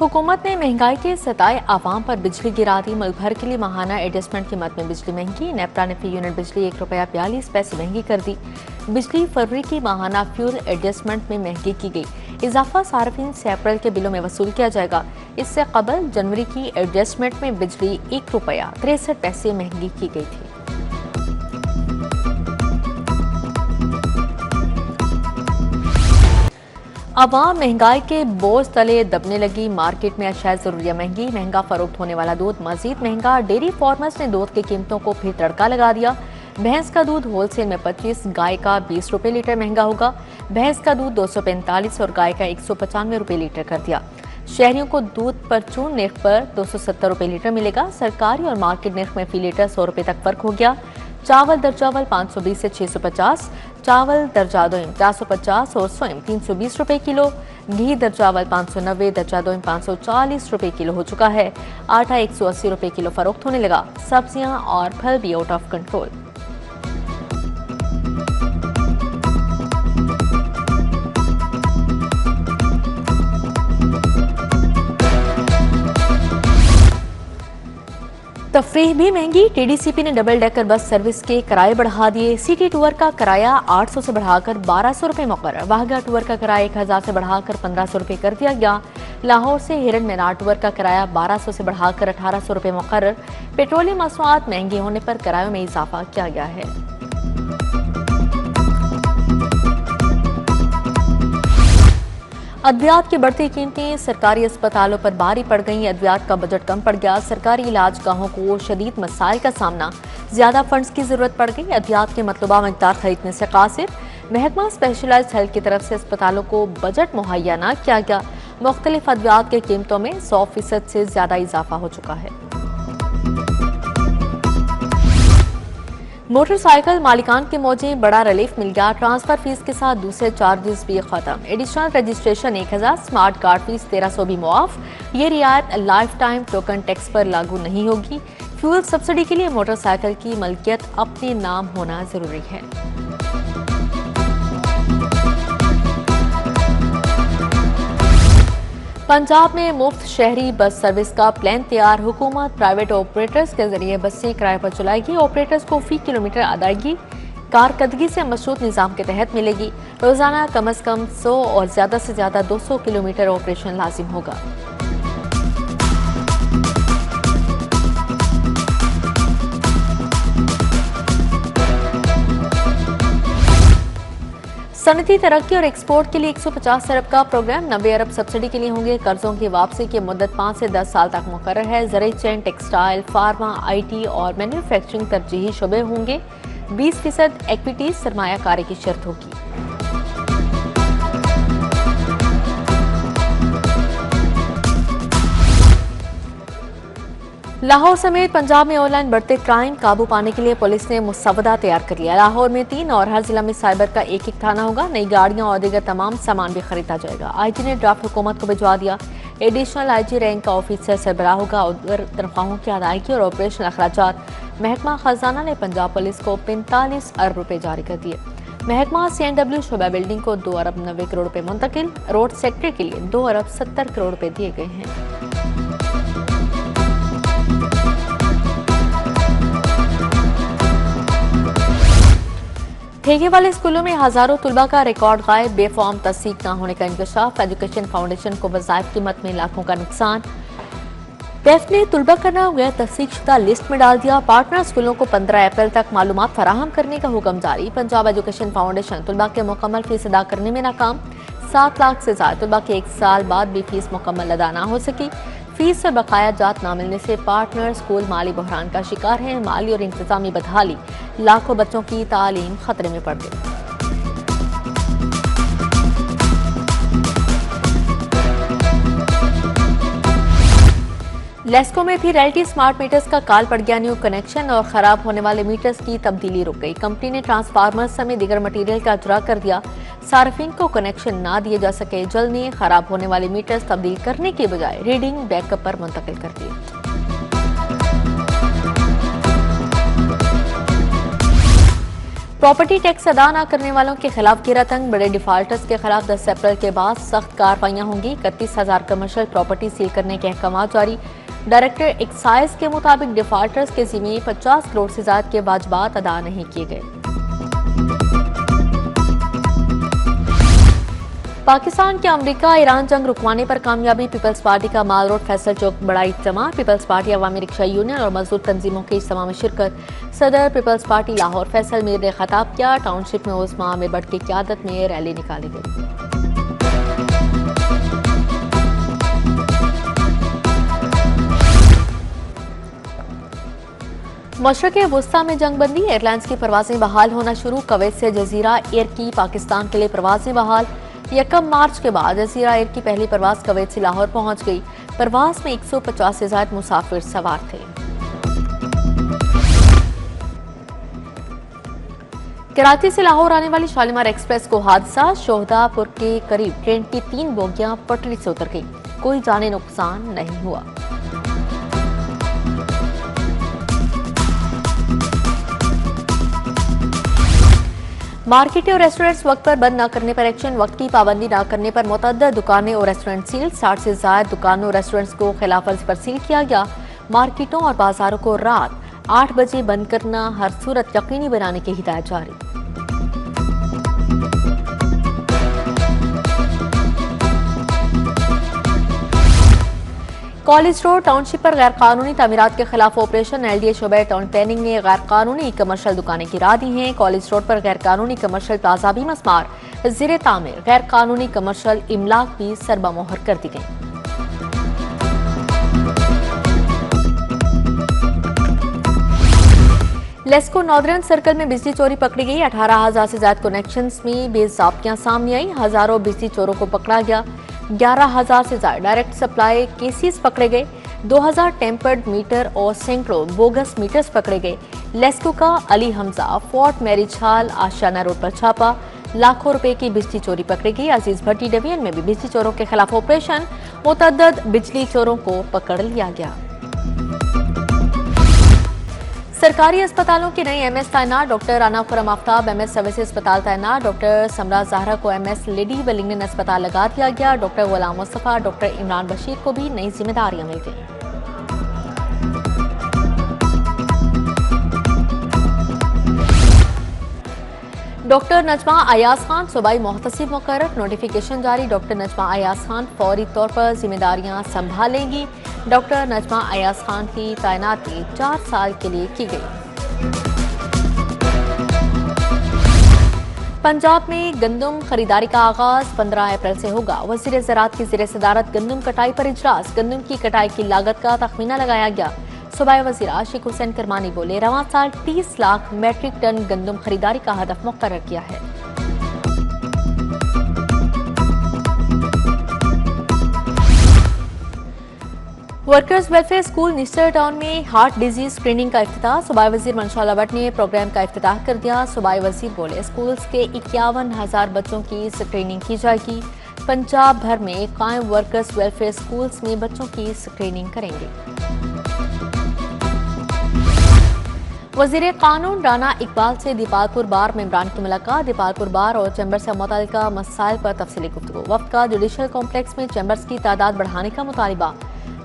हुकूमत ने महंगाई के सताए आवाम पर बिजली गिरा दी। मुल्क भर के लिए माहाना एडजस्टमेंट कीमत में बिजली महंगी। नेपरा ने फी यूनिट बिजली ₹1.42 महंगी कर दी। बिजली फरवरी की माहाना फ्यूल एडजस्टमेंट में महंगी की गई। इजाफा सार्फिन से अप्रैल के बिलों में वसूल किया जाएगा। इससे कबल जनवरी की एडजस्टमेंट में बिजली ₹1.63 महंगी की गई थी। अवाम महंगाई के बोझ तले दबने लगी। मार्केट में अशाया जरूरिया महंगी। महंगा फरोख्त होने वाला दूध मजीद महंगा। डेयरी फार्मर्स ने दूध की कीमतों को फिर तड़का लगा दिया। भैंस का दूध होलसेल में 25, गाय का ₹20 लीटर महंगा होगा। भैंस का दूध 245 और गाय का ₹195 लीटर कर दिया। शहरियों को दूध परचून निर्ख पर ₹270 लीटर मिलेगा। सरकारी और मार्केट निर्ख में फी लीटर ₹100 तक फर्क हो गया। चावल दर्जावल 520 से 650, चावल दर्जादोइम 450 और सोइम ₹320 किलो। घी दर्जावल 590, दर्जादोइम ₹540 किलो हो चुका है। आटा ₹180 किलो फरोख्त होने लगा। सब्जियां और फल भी आउट ऑफ कंट्रोल। तफरीह भी महंगी। टीडीसीपी ने डबल डेकर बस सर्विस के किराए बढ़ा दिए। सिटी टूर का किराया 800 से बढ़ाकर ₹1200 मुकर्रर। वाहगा टूर का किराया 1000 से बढ़ाकर ₹1500 कर दिया गया। लाहौर से हिरन मीनार टूर का किराया 1200 से बढ़ाकर ₹1800 मुकर्रर। पेट्रोलियम मसनूआत महंगे होने पर किरायों में इजाफा किया गया है। अद्वियात की बढ़ती कीमतें सरकारी अस्पतालों पर भारी पड़ गई। अद्वियात का बजट कम पड़ गया। सरकारी इलाज गाहों को शदीद मसाइल का सामना, ज्यादा फंड्स की जरूरत पड़ गई। अद्वियात की मतलूबा मकदार खरीदने से कासिर। महकमा स्पेशलाइज्ड हेल्थ की तरफ से अस्पतालों को बजट मुहैया न किया गया। मुख्तलिफ अद्वियात की कीमतों में 100% से ज्यादा इजाफा हो चुका है। मोटरसाइकिल मालिकान के मौजें बड़ा रिलीफ मिल गया। ट्रांसफर फीस के साथ दूसरे चार्जेस भी खत्म। Additional registration 1000, smart card fees 1300 भी मुआफ। ये रियायत लाइफ टाइम टोकन टैक्स पर लागू नहीं होगी। फ्यूल सब्सिडी के लिए मोटरसाइकिल की मलकियत अपने नाम होना जरूरी है। पंजाब में मुफ्त शहरी बस सर्विस का प्लान तैयार। हुकूमत प्राइवेट ऑपरेटर्स के जरिए बसें किराए पर चलाएगी। ऑपरेटर्स को फी किलोमीटर अदायगी कारकर्दगी से मशरूत निज़ाम के तहत मिलेगी। रोजाना कम अज कम 100 और ज्यादा से ज्यादा 200 किलोमीटर ऑपरेशन लाजिम होगा। सनती तरक्की और एक्सपोर्ट के लिए 150 अरब का प्रोग्राम। 90 अरब सब्सिडी के लिए होंगे। कर्जों की वापसी की मुद्दत 5 से 10 साल तक मुकर्रर है। ज़राई चैन, टेक्सटाइल, फार्मा, IT और मैन्युफैक्चरिंग तरजीही शोबे होंगे। 20% इक्विटी सरमायाकारी की शर्त होगी। लाहौर समेत पंजाब में ऑनलाइन बढ़ते क्राइम काबू पाने के लिए पुलिस ने मुसवदा तैयार कर लिया। लाहौर में 3 और हर जिला में साइबर का एक थाना होगा। नई गाड़ियां और दीगर तमाम सामान भी खरीदा जाएगा। IG ने ड्राफ्ट हुकूमत को भिजवा दिया। एडिशनल IG रैंक का ऑफिसर सरबराह होगा। उधर तनख्वाहों की अदायगी और ऑपरेशनल अखराजात महकमा खजाना ने पंजाब पुलिस को 45 अरब रुपए जारी कर दिए। महकमा CNW शोबा बिल्डिंग को 2 अरब 90 करोड़ रुपए मुंतकिल। रोड सेक्टर के लिए 2 अरब 70 करोड़ रुपए दिए गए हैं। ठेके वाले स्कूलों में हजारों तुलबा का रिकॉर्ड गायब। बेफॉर्म तस्दीक न होने का इंकशाफ। एजुकेशन फाउंडेशन को वज़ाइफ कीमत में लाखों का नुकसान। पैफ ने तुलबा का नाम गैर तस्दीकशुदा लिस्ट में डाल दिया। पार्टनर स्कूलों को 15 अप्रैल तक मालूमात फराहम करने का हुक्म जारी। पंजाब एजुकेशन फाउंडेशन तुलबा के मुकम्मल फीस अदा करने में नाकाम। 7 लाख से ज्यादा तुलबा के 1 साल बाद भी फीस मुकम्मल अदा न हो सकी। फीस से बकाया जात न मिलने से पार्टनर स्कूल माली बहरान का शिकार है। माली और इंतजामी बदहाली, लाखों बच्चों की तालीम खतरे में पड़ गई। लेस्को में भी रियल्टी स्मार्ट मीटर्स का काल पड़ गया। न्यू कनेक्शन और खराब होने वाले मीटर्स की तब्दीली रुक गई। कंपनी ने ट्रांसफार्मर्स समेत दीगर मटीरियल का अजरा कर दिया। सार्फिन को कनेक्शन ना दिए जा सके। जल्द ही खराब होने वाले मीटर्स तब्दील करने के बजाय रीडिंग बैकअप पर मुंतकिल कर दिए। प्रॉपर्टी टैक्स अदा न करने वालों के खिलाफ गिरा तंग, बड़े डिफाल्टर्स के खिलाफ 10 अप्रैल के बाद सख्त कार्रवाइयां होंगी। 31,000 कमर्शियल प्रॉपर्टी सील करने के अहकाम जारी। डायरेक्टर एक्साइज के मुताबिक डिफाल्टर्स के जिम्मे 50 करोड़ से ज्यादा के वाजिबात अदा नहीं किए गए। पाकिस्तान के अमेरिका ईरान जंग रुकवाने पर कामयाबी, पीपल्स पार्टी का माल रोड फैसल चौक बड़ा इज्तिमा। पीपल्स पार्टी अवामी रिक्शा यूनियन और मजदूर तंजीमों के इज्तिमा में शिरकत। सदर पीपल्स पार्टी लाहौर फैसल मीर ने खिताब किया। टाउनशिप में उस्मा आमिर भट्ट की क़यादत में रैली निकाली गई। मशरक़े वुस्ता में जंगबंदी, एयरलाइंस की परवाजें बहाल होना शुरू। कुवैत से जजीरा एयर की पाकिस्तान के लिए परवाजें बहाल। 1 मार्च के बाद जजीरा एयर की पहली परवाज कुवैत से लाहौर पहुंच गई। परवाज में 150 से ज्यादा मुसाफिर सवार थे। कराची से लाहौर आने वाली शालीमार एक्सप्रेस को हादसा, शोहदापुर के करीब ट्रेन की 3 बोगियां पटरी से उतर गई। कोई जानी नुकसान नहीं हुआ। मार्केटें और रेस्टोरेंट्स वक्त पर बंद न करने पर एक्शन, वक्त की पाबंदी न करने पर मुतअद्दिद दुकानें और रेस्टोरेंट सील। 60 से ज्यादा दुकानों और रेस्टोरेंट्स को खिलाफ वर्जी पर सील किया गया। मार्केटों और बाजारों को रात 8 बजे बंद करना हर सूरत यकीनी बनाने की हिदायत जारी। कॉलेज रोड टाउनशिप पर गैर कानूनी तामीरात के खिलाफ ऑपरेशन। LDA शोबे टाउन प्लानिंग ने गैर कानूनी कमर्शियल दुकानें गिरा दी हैं। कॉलेज रोड पर गैर कानूनी कमर्शियल प्लाजा भी मस्मार, ज़ेरे तामीर। गैर कानूनी कमर्शियल इमलाक भी सरबमोहर कर दी गई। लेस्को नॉर्दर्न सर्कल में बिजली चोरी पकड़ी गई। 18,000 से ज्यादा कनेक्शंस में बेज़ाब्तियां सामने आई। हजारों बिजली चोरों को पकड़ा गया। 11,000 से ज्यादा डायरेक्ट सप्लाई केसेस पकड़े गए। 2,000 टेम्पर्ड मीटर और सैकड़ों बोगस मीटर्स पकड़े गए। लेस्को का Ali Hamza fort marriage hall Ashiana road पर छापा। लाखों रुपए की बिजली चोरी पकड़ी गई। अजीज भट्टी डिवीजन में भी बिजली चोरों के खिलाफ ऑपरेशन, मुतअद्दिद बिजली चोरों को पकड़ लिया गया। सरकारी अस्पतालों की नई MS तैनात, doctor Rana Khurram Aftab MS service अस्पताल तैनात। डॉक्टर समरा जहरा को MS लेडी वेलिंगटन अस्पताल लगा दिया गया। डॉक्टर गुलाम मुस्तफा, डॉक्टर इमरान बशीर को भी नई जिम्मेदारियां मिल गई। डॉक्टर नजमा अयाज खान सूबाई मोहतसिब मुकर्रर, नोटिफिकेशन जारी। डॉक्टर नजमा अयाज खान फौरी तौर पर जिम्मेदारियां संभालेंगी। डॉक्टर नजमा अयाज खान की तैनाती 4 साल के लिए की गई। पंजाब में गंदम खरीदारी का आगाज 15 अप्रैल से होगा। वज़ीर ज़राअत की ज़ेर सदारत गंदम कटाई पर इजलास। गंदम की कटाई की लागत का तखमीना लगाया गया। सूबाई वज़ीर आशिक हुसैन करमानी बोले, रवां साल 30 लाख मैट्रिक टन गंदम खरीदारी का हदफ मुकर्रर किया है। वर्कर्स वेलफेयर स्कूल निस्टर टाउन में हार्ट डिजीज स्क्रीनिंग का इफ्तिताह। सूबाई वजीर मनशा भट्ट ने प्रोग्राम का इफ्तिताह कर दिया। सूबाई वजीर बोले, स्कूल्स के 51,000 बच्चों की स्क्रीनिंग की जाएगी। पंजाब भर में कायम वर्कर्स वेलफेयर स्कूल्स में बच्चों की स्क्रीनिंग करेंगे। वजीर कानून राना इकबाल से दीपालपुर बार मेंबरान की मुलाकात। दीपालपुर बार और चैम्बर से मुतल्लिका मसाइल पर तफसीली गुफ्तगू। वफ्द का जुडिशल कॉम्प्लेक्स में चैम्बर्स की तादाद बढ़ाने का मुतालिबा।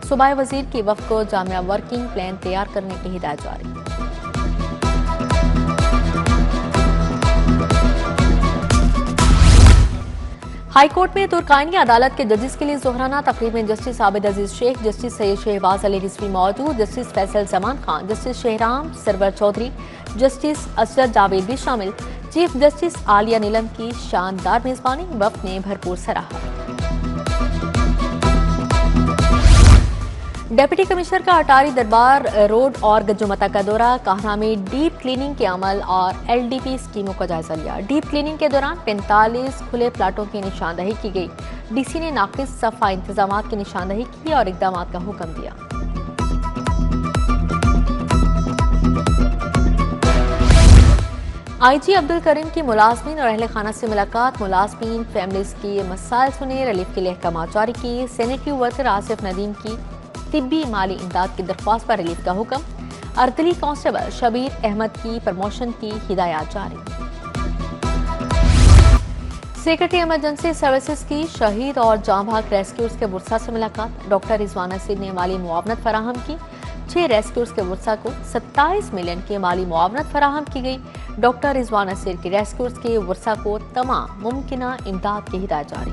सूबाई वजीर की वफ्द को जामिया वर्किंग प्लान तैयार करने की हिदायत जारी। हाई कोर्ट में तुर्कानी अदालत के जजेस के लिए जोहराना तकरीब में जस्टिस आबिद अजीज शेख, जस्टिस सैयद शहबाज अली रिजवी मौजूद। Justice Faisal Zaman Khan, justice Shahram Sarwar Chaudhry, justice Asrad Javed भी शामिल। चीफ जस्टिस आलिया नीलम की शानदार मेजबानी वफ्द ने भरपूर सराहा। डिप्टी कमिश्नर का अटारी दरबार रोड और गज्जुमता का दौरा। काहना में डीप क्लीनिंग के अमल और LDP स्कीमों का जायजा लिया। डीप क्लीनिंग के दौरान 45 खुले प्लाटों की निशानदही की गई। DC ने नाकिस सफा इंतजाम की निशानदही की और इकदाम का हुक्म दिया। IG अब्दुल करीम की मुलाजमीन और अहले खाना से मुलाकात। मुलाजमीन फैमिलीज की मसाइल सुने, रिलीफ के लिए अहकाम जारी किए। सैनिटरी वर्कर आसिफ नदीम की तिब्बी माली इमदाद की दरख्वास्त पर रिलीफ का हुक्म। अर्दली कांस्टेबल शबीर अहमद की प्रमोशन की हिदायत जारी। सेक्रेटरी इमरजेंसी सर्विसेज की शहीद और जाँ भाग रेस्क्यूज के बुरसा से मुलाकात। डॉक्टर रिजवान नसीर ने माली मुआवनत फराहम की। 6 रेस्क्यूज के बुरसा को 27 मिलियन की माली मुआवनत फराहम की गई। डॉक्टर रिजवान नसीर की रेस्क्यूज के बुरसा को तमाम मुमकिना इमदाद की हिदायत जारी।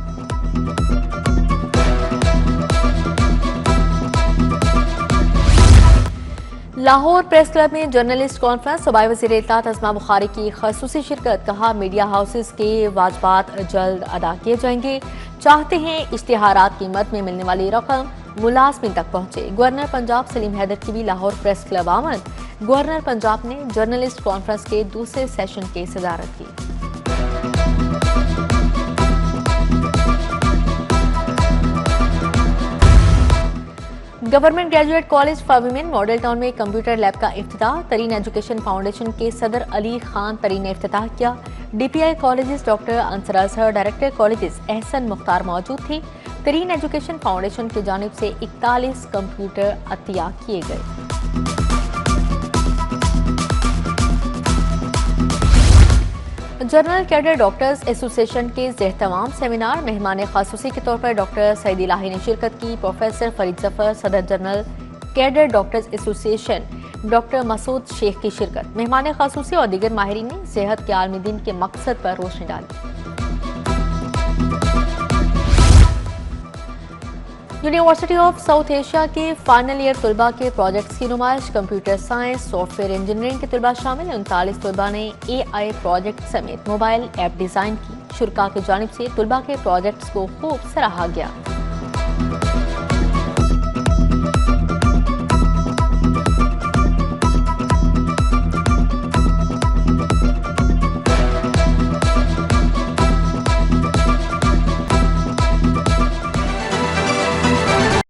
लाहौर प्रेस क्लब में जर्नलिस्ट कॉन्फ्रेंस। सूबाई वज़ीर इत्तलात अस्मा बुखारी की खसूसी शिरकत। कहा मीडिया हाउसेस के वाजबात जल्द अदा किए जाएंगे। चाहते हैं इश्तिहारात की मद में मिलने वाली रकम मुलाजमिन तक पहुंचे। गवर्नर पंजाब सलीम हैदर की भी लाहौर प्रेस क्लब आमद। गवर्नर पंजाब ने जर्नलिस्ट कॉन्फ्रेंस के दूसरे सेशन की सदारत की। Government graduate college for women model town में कंप्यूटर लैब का इफ्तिताह। तरीन एजुकेशन फाउंडेशन के सदर अली खान तरीन ने इफ्तिताह किया। DPI colleges doctor Ansar Azhar, director colleges Ahsan Mukhtar मौजूद थे। तरीन एजुकेशन फाउंडेशन की जानिब से 41 कंप्यूटर अतिया किए गए। जनरल कैडर डॉक्टर्स एसोसिएशन के एहतमाम सेमिनार। मेहमान खासूसी के तौर पर डॉक्टर सईद इलाही ने शिरकत की। प्रोफेसर फरीद जफर, सदर general cadre doctors association doctor Masood Sheikh की शिरकत। मेहमान खासूसी और दीगर माहिरीन ने सेहत के आलमी दिन के मकसद पर रोशनी डाली। यूनिवर्सिटी ऑफ साउथ एशिया के फाइनल ईयर तलबा के प्रोजेक्ट्स की नुमाइश। कंप्यूटर साइंस, सॉफ्टवेयर इंजीनियरिंग के तलबा शामिल। 39 तलबा ने AI प्रोजेक्ट समेत मोबाइल ऐप डिज़ाइन की। शुरा की जानिब से तलबा के प्रोजेक्ट्स को खूब सराहा गया।